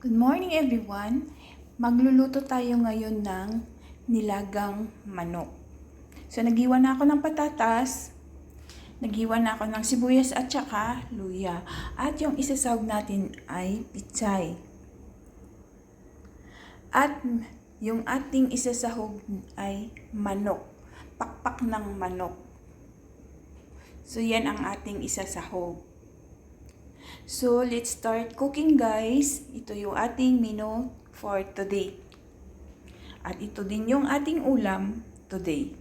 Good morning everyone! Magluluto tayo ngayon ng nilagang manok. So nagiwan na ako ng patatas, nagiwan na ako ng sibuyas at saka luya. At yung isasawag natin ay pitsay. At yung ating isasahog ay manok, pakpak ng manok. So yan ang ating isasahog. So, let's start cooking guys. Ito yung ating menu for today. At ito din yung ating ulam today.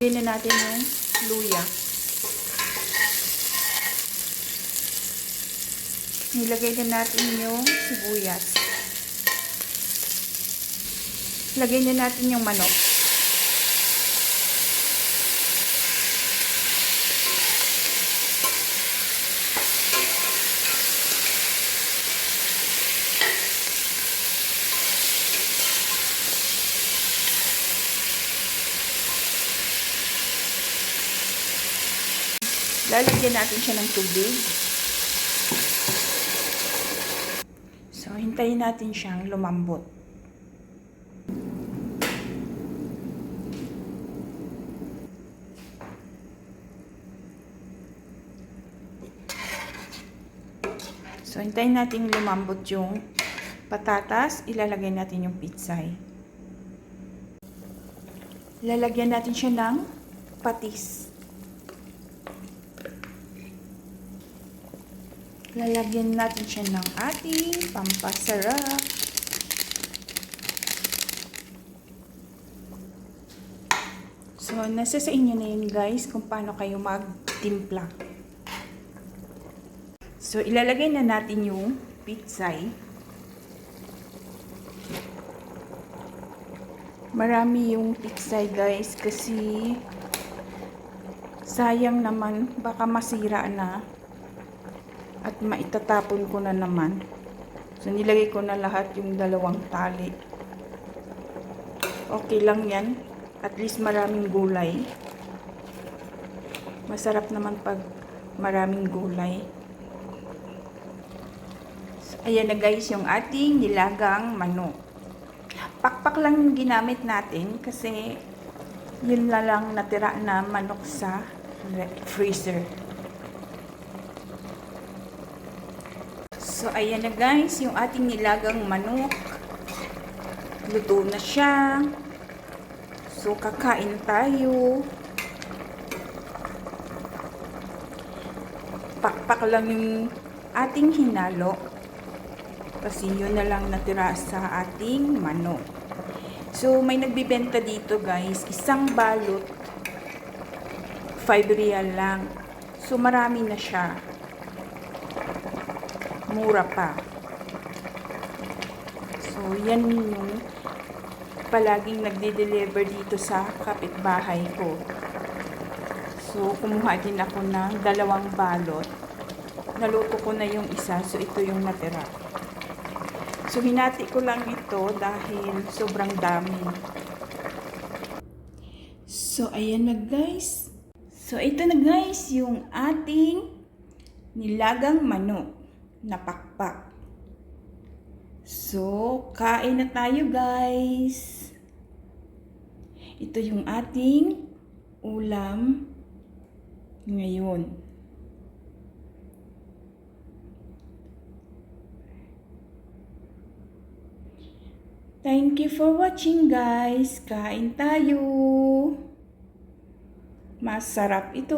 Lagyan na natin yung luya. Nilagay na natin yung sibuyas. Lagyan na natin yung manok. Lalagyan natin siya ng tubig. So, hintayin natin siyang lumambot. So, hintayin natin lumambot yung patatas. Ilalagay natin yung pitsay. Lalagyan natin siya ng patis. Lalagyan natin siya ng ating pampasarap. So, nasa sa inyo na yun guys kung paano kayo magtimpla. So, ilalagay na natin yung pitsay. Marami yung pitsay guys kasi sayang naman baka masira na. At maitatapon ko na naman. So, nilagay ko na lahat yung 2 tali. Okay lang yan. At least maraming gulay. Masarap naman pag maraming gulay. So, ayan na guys yung ating nilagang manok. Pakpak lang yung ginamit natin kasi yun na lang natira na manok sa freezer. So, ayan na guys, yung ating nilagang manok. Luto na siya. So, kakain tayo. Pakpak lang yung ating hinalo. Kasi yun na lang natira sa ating manok. So, may nagbibenta dito guys, isang balot, 5 real lang. So, marami na siya. Mura pa. So, yan yung palaging nagde-deliver dito sa kapitbahay ko. So, kumuha din ako ng 2 balot. Naluto ko na yung isa. So, ito yung natira. So, hinati ko lang ito dahil sobrang dami. So, ayan na guys. So, ito na guys yung ating nilagang manok na pakpak. So, kain na tayo guys. Ito yung ating ulam ngayon. Thank you for watching guys. Kain tayo. Masarap ito.